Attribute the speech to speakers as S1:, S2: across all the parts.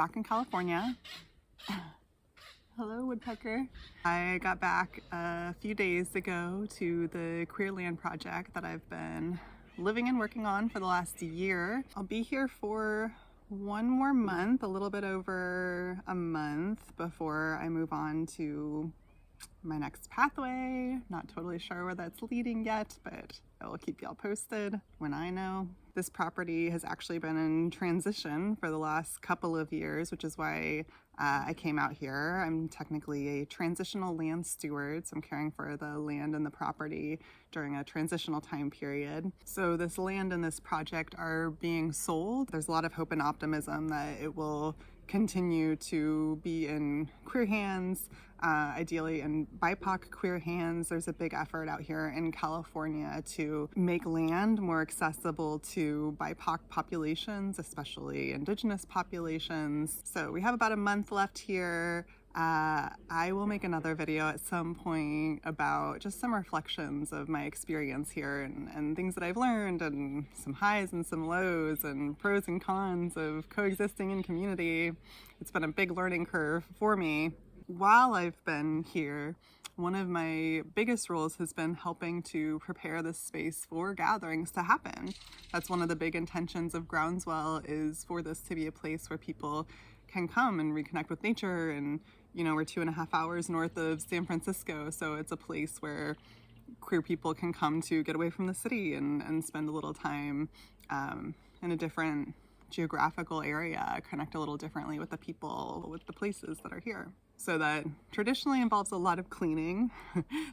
S1: back in California. Hello, woodpecker. I got back a few days ago to the queer land project that I've been living and working on for the last year. I'll be here for one more month, a little bit over a month before I move on to my next pathway. Not totally sure where that's leading yet, but I will keep y'all posted when I know. This property has actually been in transition for the last couple of years, which is why I came out here. I'm technically a transitional land steward, so I'm caring for the land and the property during a transitional time period. So this land and this project are being sold. There's a lot of hope and optimism that it will continue to be in queer hands, ideally in BIPOC queer hands. There's a big effort out here in California to make land more accessible to BIPOC populations, especially Indigenous populations. So we have about a month left here. I will make another video at some point about just some reflections of my experience here and things that I've learned, and some highs and some lows and pros and cons of coexisting in community. It's been a big learning curve for me. While I've been here, one of my biggest roles has been helping to prepare this space for gatherings to happen. That's one of the big intentions of Groundswell, is for this to be a place where people can come and reconnect with nature. And you know, we're 2.5 hours north of San Francisco, so it's a place where queer people can come to get away from the city and spend a little time in a different geographical area, connect a little differently with the people, with the places that are here. So that traditionally involves a lot of cleaning.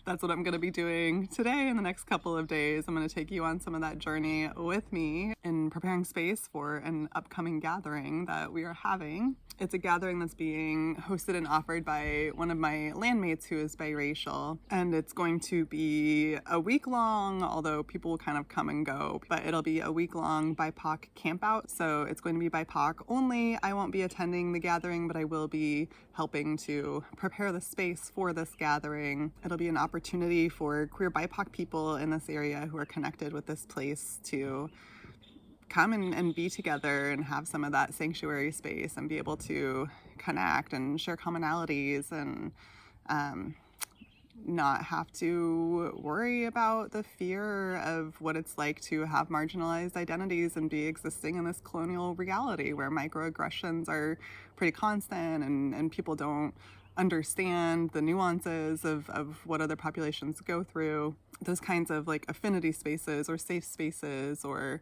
S1: That's what I'm going to be doing today in the next couple of days. I'm going to take you on some of that journey with me in preparing space for an upcoming gathering that we are having. It's a gathering that's being hosted and offered by one of my landmates who is biracial, and it's going to be a week long, although people will kind of come and go, but it'll be a week-long BIPOC campout. So it's going to be BIPOC only. I won't be attending the gathering, but I will be helping to prepare the space for this gathering. It'll be an opportunity for queer BIPOC people in this area who are connected with this place to come and be together and have some of that sanctuary space and be able to connect and share commonalities and not have to worry about the fear of what it's like to have marginalized identities and be existing in this colonial reality where microaggressions are pretty constant and people don't understand the nuances of what other populations go through. Those kinds of like affinity spaces or safe spaces or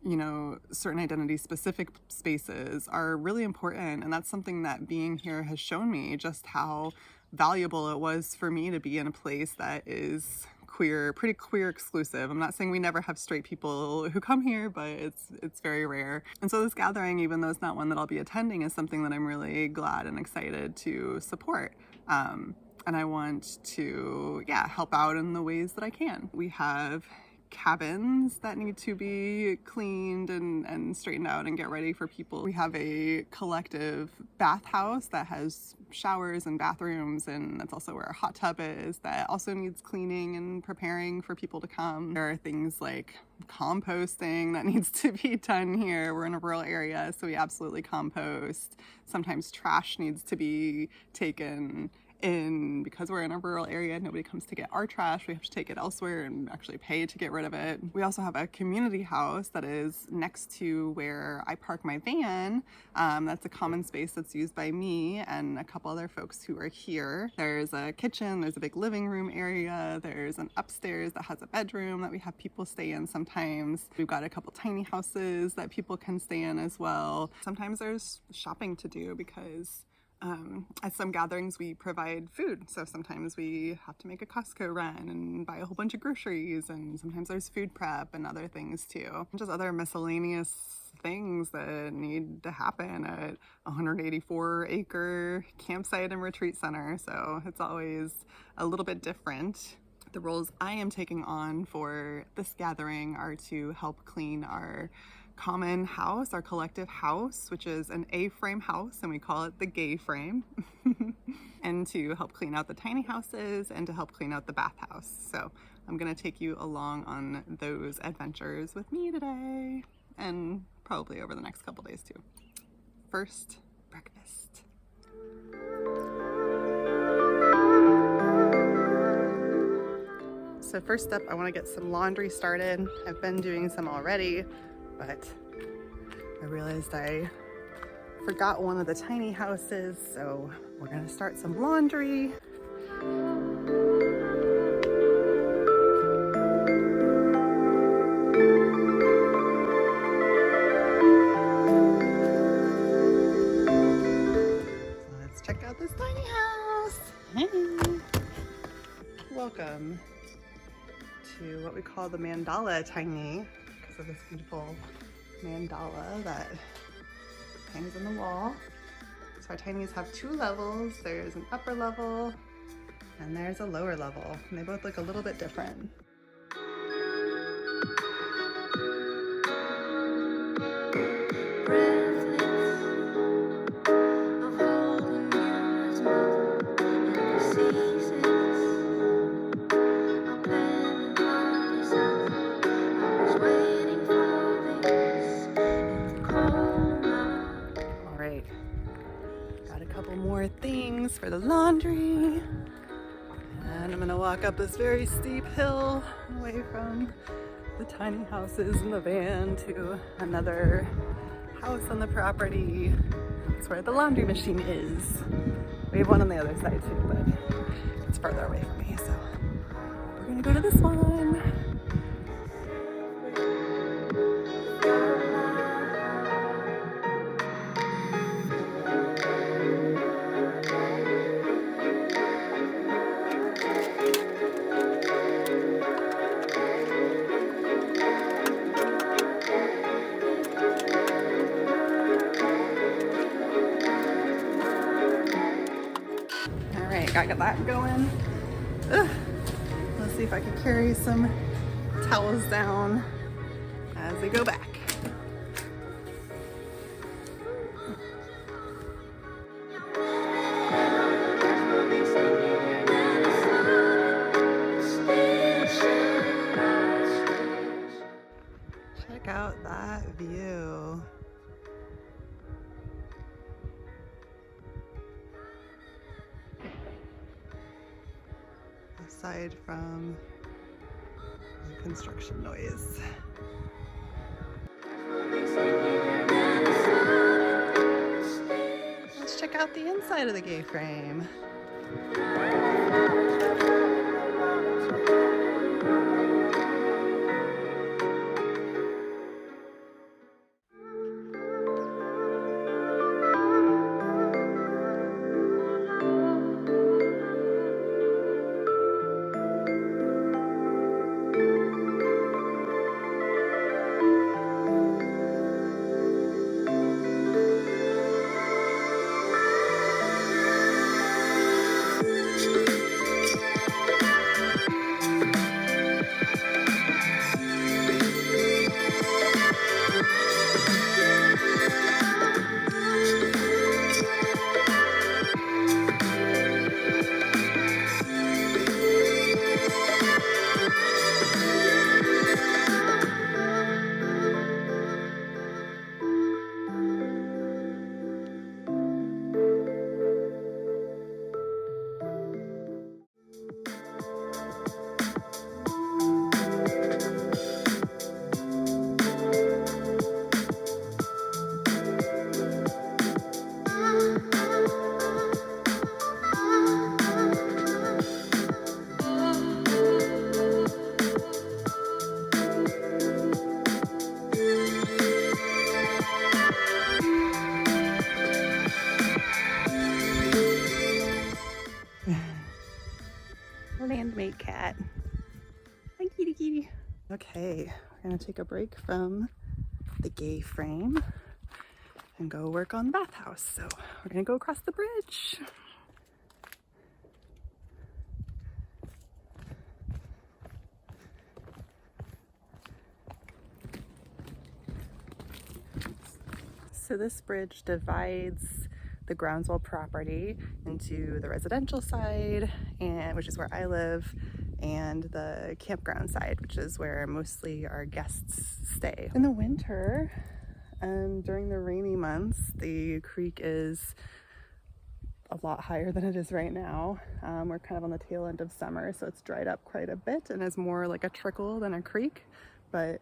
S1: you know, certain identity specific spaces are really important. And that's something that being here has shown me just how valuable it was for me to be in a place that is queer, pretty queer exclusive. I'm not saying we never have straight people who come here, but it's very rare. And so this gathering, even though it's not one that I'll be attending, is something that I'm really glad and excited to support. And I want to, help out in the ways that I can. We have cabins that need to be cleaned and straightened out and get ready for people. We have a collective bathhouse that has showers and bathrooms, and that's also where our hot tub is, that also needs cleaning and preparing for people to come. There are things like composting that needs to be done here. We're in a rural area, so we absolutely compost. Sometimes trash needs to be taken in. Because we're in a rural area, nobody comes to get our trash. We have to take it elsewhere and actually pay to get rid of it. We also have a community house that is next to where I park my van. That's a common space that's used by me and a couple other folks who are here. There's a kitchen, there's a big living room area, there's an upstairs that has a bedroom that we have people stay in sometimes. We've got a couple tiny houses that people can stay in as well. Sometimes there's shopping to do because at some gatherings we provide food, so sometimes we have to make a Costco run and buy a whole bunch of groceries, and sometimes there's food prep and other things too. Just other miscellaneous things that need to happen at a 184-acre campsite and retreat center, so it's always a little bit different. The roles I am taking on for this gathering are to help clean our common house, our collective house, which is an A-frame house, and we call it the gay frame, and to help clean out the tiny houses and to help clean out the bathhouse. So I'm gonna take you along on those adventures with me today, and probably over the next couple days too. first breakfast. So first up, I want to get some laundry started. I've been doing some already, but I realized I forgot one of the tiny houses, so we're gonna start some laundry. So let's check out this tiny house. Hey. Welcome to what we call the mandala tiny, because of this beautiful mandala that hangs on the wall. So our tinies have two levels. There's an upper level and there's a lower level, and they both look a little bit different. More things for the laundry, and I'm gonna walk up this very steep hill away from the tiny houses in the van to another house on the property. That's where the laundry machine is. We have one on the other side too, but it's farther away from me, so we're gonna go to this one. Got that going. Ugh. Let's see if I can carry some towels down as we go back. Check out that view. Aside from the construction noise. Let's check out the inside of the gay frame. Landmate cat. Hi, kitty kitty. Okay, we're gonna take a break from the gay frame and go work on the bathhouse. So we're gonna go across the bridge. So this bridge divides the groundswell property into the residential side, and which is where I live, and the campground side, which is where mostly our guests stay. In the winter, And during the rainy months, the creek is a lot higher than it is right now. We're kind of on the tail end of summer, so it's dried up quite a bit and is more like a trickle than a creek. But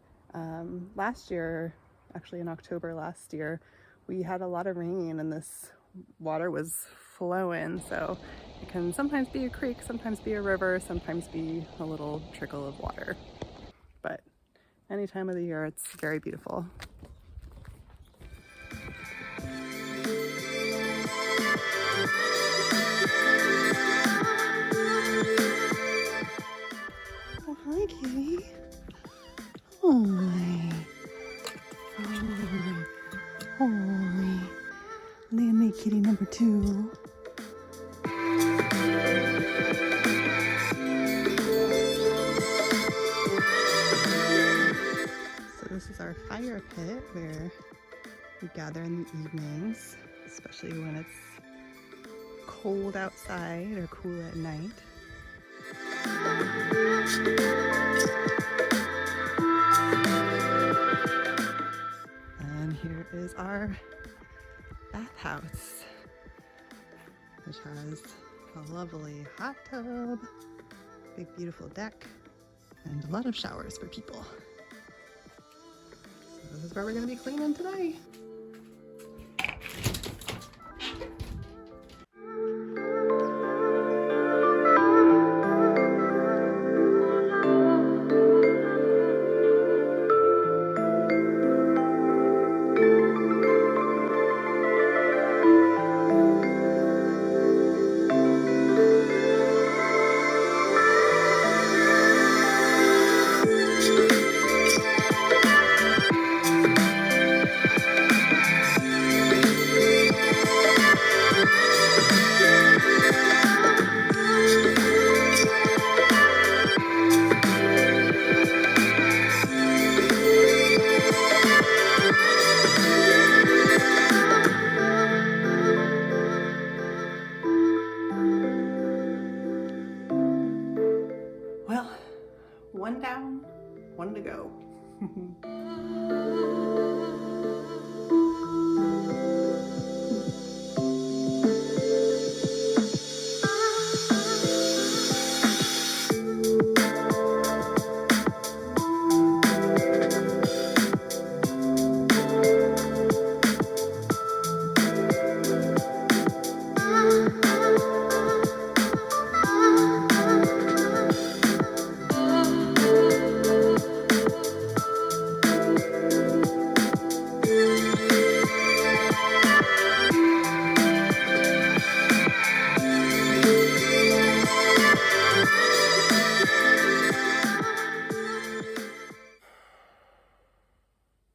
S1: last year, actually in October last year, we had a lot of rain and this water was flowing, so it can sometimes be a creek, sometimes be a river, sometimes be a little trickle of water. But any time of the year, it's very beautiful. Oh, hi, kitty. Hi. Hi. Learnin kitty number 2. So this is our fire pit where we gather in the evenings, especially when it's cold outside or cool at night. And here is our bathhouse, which has a lovely hot tub, big beautiful deck, and a lot of showers for people. So this is where we're going to be cleaning today. Well, one down, one to go.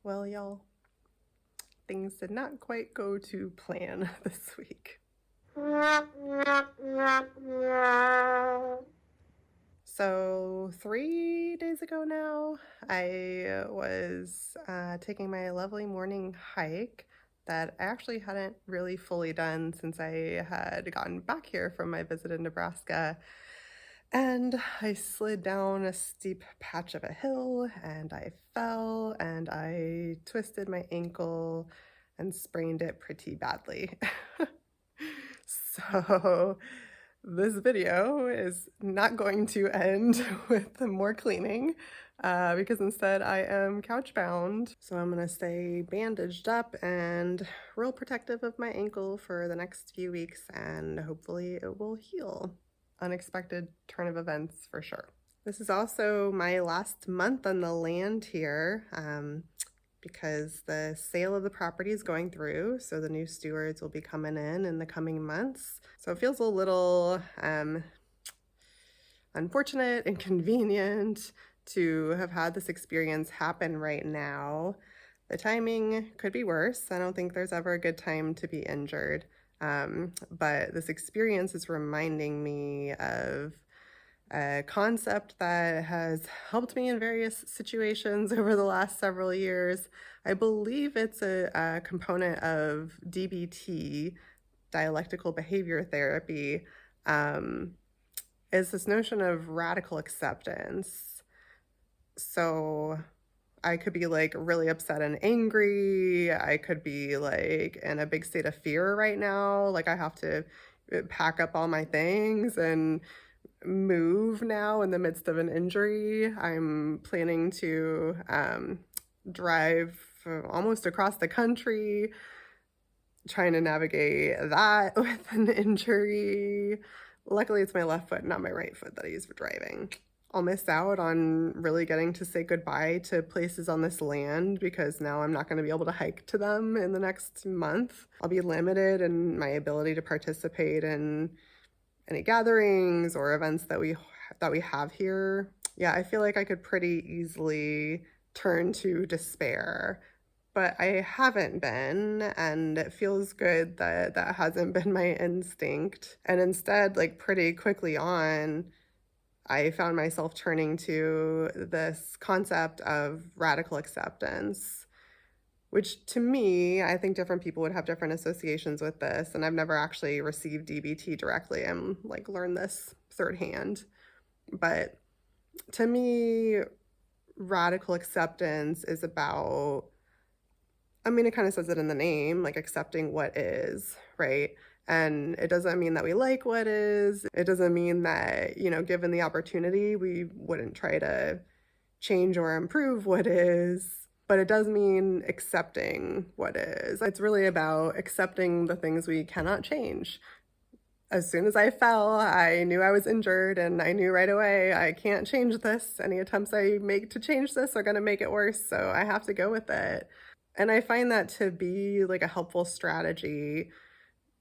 S1: Well, y'all, things did not quite go to plan this week. So 3 days ago now, I was taking my lovely morning hike that I actually hadn't really fully done since I had gotten back here from my visit in Nebraska. And I slid down a steep patch of a hill and I fell and I twisted my ankle and sprained it pretty badly. So this video is not going to end with more cleaning because instead I am couch bound. So I'm gonna stay bandaged up and real protective of my ankle for the next few weeks and hopefully it will heal. Unexpected turn of events for sure. This is also my last month on the land here because the sale of the property is going through, so the new stewards will be coming in the coming months. So it feels a little unfortunate, inconvenient to have had this experience happen right now. The timing could be worse. I don't think there's ever a good time to be injured. But this experience is reminding me of a concept that has helped me in various situations over the last several years. I believe it's a component of DBT, dialectical behavior therapy, is this notion of radical acceptance. So I could be like really upset and angry. I could be like in a big state of fear right now. Like I have to pack up all my things and move now in the midst of an injury. I'm planning to drive almost across the country, trying to navigate that with an injury. Luckily, it's my left foot, not my right foot that I use for driving. I'll miss out on really getting to say goodbye to places on this land because now I'm not going to be able to hike to them in the next month. I'll be limited in my ability to participate in any gatherings or events that we have here. Yeah, I feel like I could pretty easily turn to despair, but I haven't been, and it feels good that that hasn't been my instinct. And instead, like pretty quickly on, I found myself turning to this concept of radical acceptance, which to me, I think different people would have different associations with this. And I've never actually received DBT directly. I'm like, learned this third hand. But to me, radical acceptance is about, I mean, it kind of says it in the name, like accepting what is, right? And it doesn't mean that we like what is. It doesn't mean that, you know, given the opportunity, we wouldn't try to change or improve what is. But it does mean accepting what is. It's really about accepting the things we cannot change. As soon as I fell, I knew I was injured, and I knew right away I can't change this. Any attempts I make to change this are going to make it worse, so I have to go with it. And I find that to be like a helpful strategy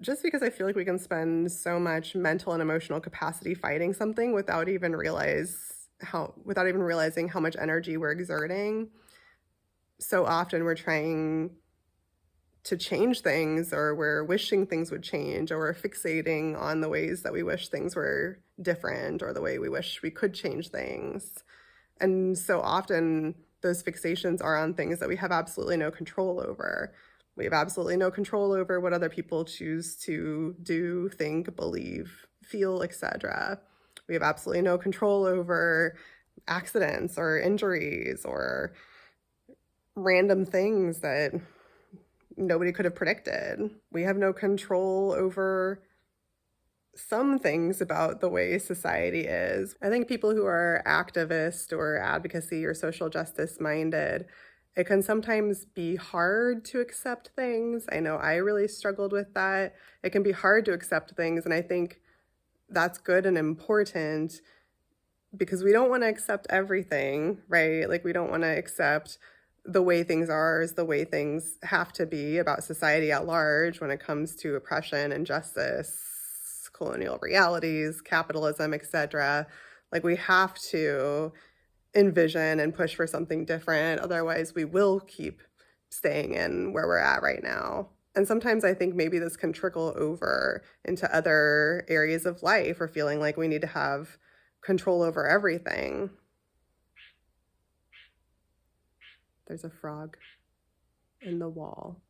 S1: just because I feel like we can spend so much mental and emotional capacity fighting something without even realizing how much energy we're exerting. So often we're trying to change things, or we're wishing things would change, or we're fixating on the ways that we wish things were different, or the way we wish we could change things. And so often those fixations are on things that we have absolutely no control over. We have absolutely no control over what other people choose to do, think, believe, feel, etc. We have absolutely no control over accidents or injuries or random things that nobody could have predicted. We have no control over some things about the way society is. I think people who are activist or advocacy or social justice minded, it can sometimes be hard to accept things. I know I really struggled with that. It can be hard to accept things, and I think that's good and important because we don't want to accept everything, right? Like we don't want to accept the way things are is the way things have to be about society at large when it comes to oppression, injustice, colonial realities, capitalism, etc. Like we have to envision and push for something different. Otherwise, we will keep staying in where we're at right now. And sometimes I think maybe this can trickle over into other areas of life, or feeling like we need to have control over everything. There's a frog in the wall.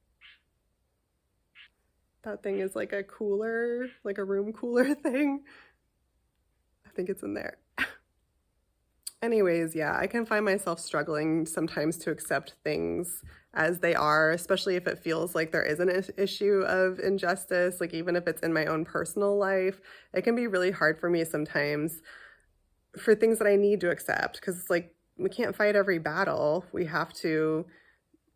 S1: That thing is like a cooler, like a room cooler thing. I think it's in there. Anyways, yeah, I can find myself struggling sometimes to accept things as they are, especially if it feels like there is an issue of injustice, like even if it's in my own personal life. It can be really hard for me sometimes for things that I need to accept, because like we can't fight every battle. We have to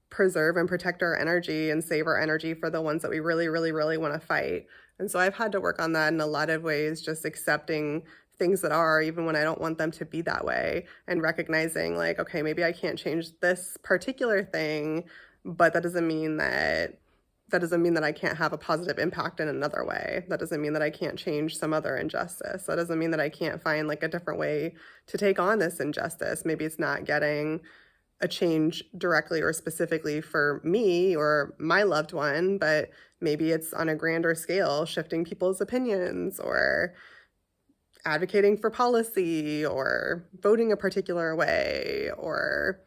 S1: preserve and protect our energy and save our energy for the ones that we really, really, really want to fight. And so I've had to work on that in a lot of ways, just accepting things that are, even when I don't want them to be that way, and recognizing like, okay, maybe I can't change this particular thing, but that doesn't mean that I can't have a positive impact in another way. That doesn't mean that I can't change some other injustice. That doesn't mean that I can't find like a different way to take on this injustice. Maybe it's not getting a change directly or specifically for me or my loved one, but maybe it's on a grander scale, shifting people's opinions or advocating for policy or voting a particular way or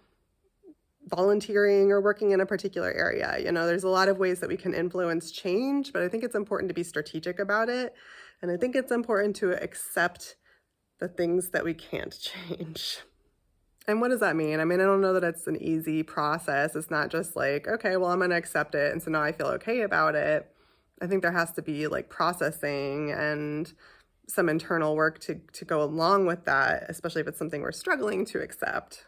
S1: volunteering or working in a particular area. You know, there's a lot of ways that we can influence change, but I think it's important to be strategic about it. And I think it's important to accept the things that we can't change. And what does that mean? I mean, I don't know that it's an easy process. It's not just like, okay, well, I'm going to accept it, and so now I feel okay about it. I think there has to be like processing and some internal work to go along with that, especially if it's something we're struggling to accept.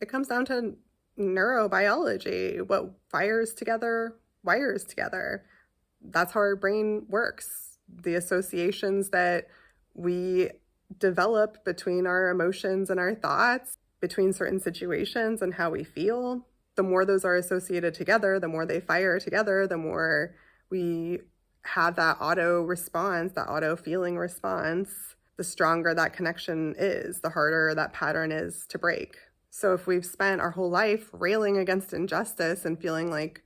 S1: It comes down to neurobiology. What fires together wires together. That's how our brain works. The associations that we develop between our emotions and our thoughts, between certain situations and how we feel, the more those are associated together, the more they fire together, the more we have that auto response, that auto feeling response, the stronger that connection is, the harder that pattern is to break. So if we've spent our whole life railing against injustice and feeling like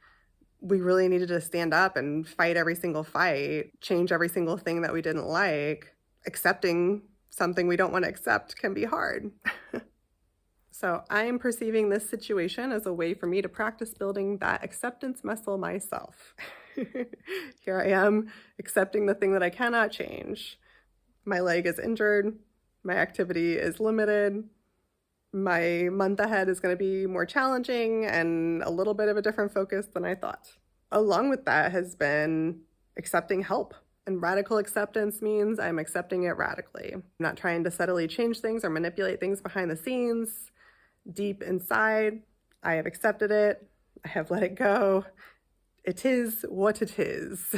S1: we really needed to stand up and fight every single fight, change every single thing that we didn't like, accepting something we don't want to accept can be hard. So I'm perceiving this situation as a way for me to practice building that acceptance muscle myself. Here I am accepting the thing that I cannot change. My leg is injured. My activity is limited. My month ahead is going to be more challenging and a little bit of a different focus than I thought. Along with that has been accepting help. And radical acceptance means I'm accepting it radically. I'm not trying to subtly change things or manipulate things behind the scenes. Deep inside, I have accepted it. I have let it go. It is what it is.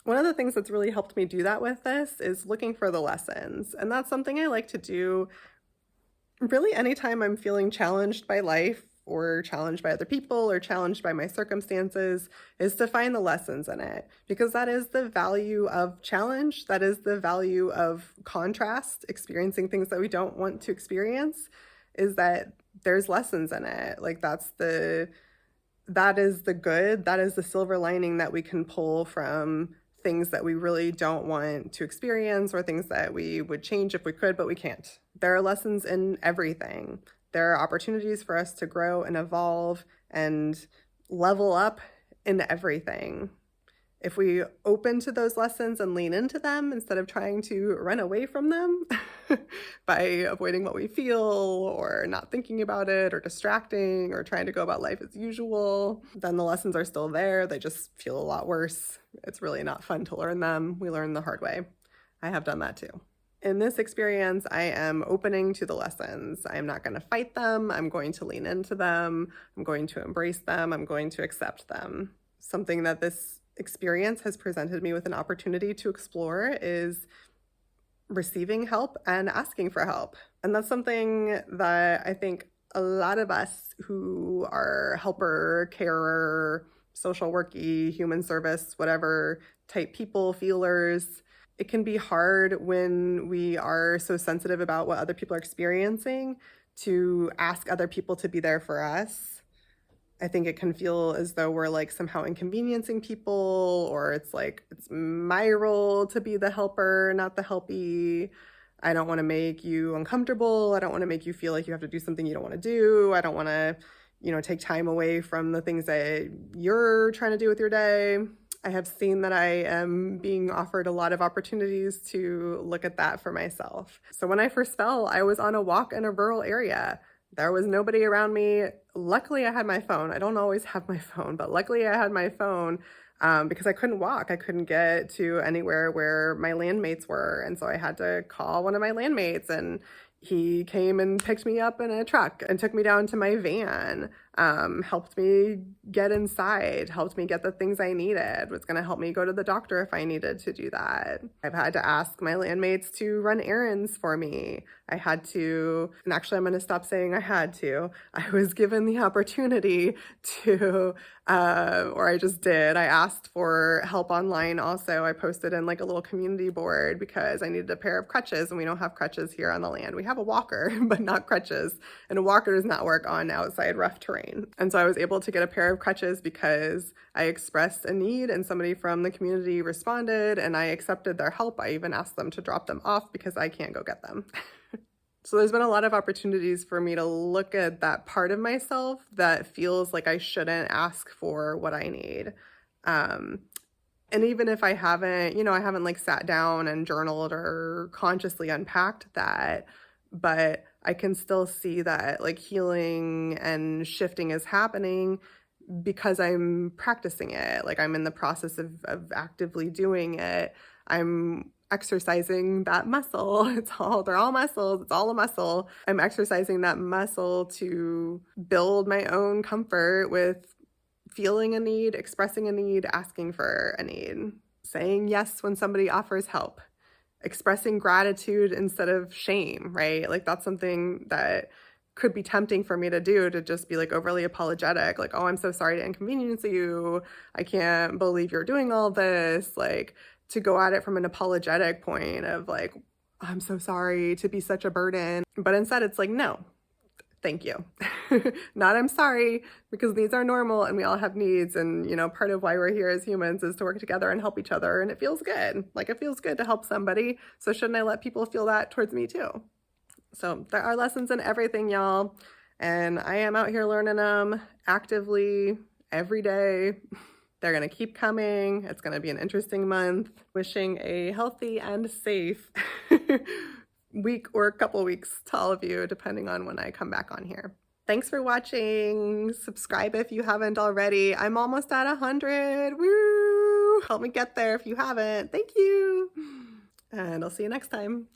S1: One of the things that's really helped me do that with this is looking for the lessons. And that's something I like to do really anytime I'm feeling challenged by life or challenged by other people or challenged by my circumstances, is to find the lessons in it. Because that is the value of challenge. That is the value of contrast, experiencing things that we don't want to experience, is that there's lessons in it. Like that is the good, that is the silver lining that we can pull from things that we really don't want to experience or things that we would change if we could, but we can't. There are lessons in everything. There are opportunities for us to grow and evolve and level up in everything. If we open to those lessons and lean into them instead of trying to run away from them by avoiding what we feel or not thinking about it or distracting or trying to go about life as usual, then the lessons are still there. They just feel a lot worse. It's really not fun to learn them. We learn the hard way. I have done that too. In this experience, I am opening to the lessons. I'm not going to fight them. I'm going to lean into them. I'm going to embrace them. I'm going to accept them. Something that this experience has presented me with an opportunity to explore is receiving help and asking for help. And that's something that I think a lot of us who are helper, carer, social worky, human service, whatever type people, feelers, it can be hard when we are so sensitive about what other people are experiencing to ask other people to be there for us. I think it can feel as though we're like somehow inconveniencing people, or it's like it's my role to be the helper, not the helpee. I don't want to make you uncomfortable. I don't want to make you feel like you have to do something you don't want to do. I don't want to, take time away from the things that you're trying to do with your day. I have seen that I am being offered a lot of opportunities to look at that for myself. So when I first fell, I was on a walk in a rural area. There was nobody around me. Luckily, I had my phone. I don't always have my phone, but luckily I had my phone because I couldn't walk. I couldn't get to anywhere where my landmates were. And so I had to call one of my landmates, and he came and picked me up in a truck and took me down to my van, helped me get inside, helped me get the things I needed, was going to help me go to the doctor if I needed to do that. I've had to ask my landmates to run errands for me. I had to, and actually I'm going to stop saying I had to. I was given the opportunity to, or I just did. I asked for help online also. I posted in like a little community board because I needed a pair of crutches, and we don't have crutches here on the land. We have a walker, but not crutches. And a walker does not work on outside rough terrain. And so I was able to get a pair of crutches because I expressed a need and somebody from the community responded, and I accepted their help. I even asked them to drop them off because I can't go get them. So there's been a lot of opportunities for me to look at that part of myself that feels like I shouldn't ask for what I need. And even if I haven't, I haven't like sat down and journaled or consciously unpacked that, but I can still see that like healing and shifting is happening because I'm practicing it. Like I'm in the process of actively doing it. I'm exercising that muscle. They're all muscles. It's all a muscle. I'm exercising that muscle to build my own comfort with feeling a need, expressing a need, asking for a need, saying yes when somebody offers help, expressing gratitude instead of shame, right? Like that's something that could be tempting for me to do, to just be like overly apologetic, like, oh, I'm so sorry to inconvenience you. I can't believe you're doing all this. Like to go at it from an apologetic point of like, I'm so sorry to be such a burden. But instead it's like, no, thank you. Not I'm sorry, because needs are normal and we all have needs. And, you know, part of why we're here as humans is to work together and help each other. And it feels good. Like it feels good to help somebody. So shouldn't I let people feel that towards me too? So there are lessons in everything, y'all. And I am out here learning them actively every day. They're going to keep coming. It's going to be an interesting month. Wishing a healthy and safe week or a couple weeks to all of you, depending on when I come back on here. Thanks for watching. Subscribe if you haven't already. I'm almost at 100. Woo! Help me get there if you haven't. Thank you. And I'll see you next time.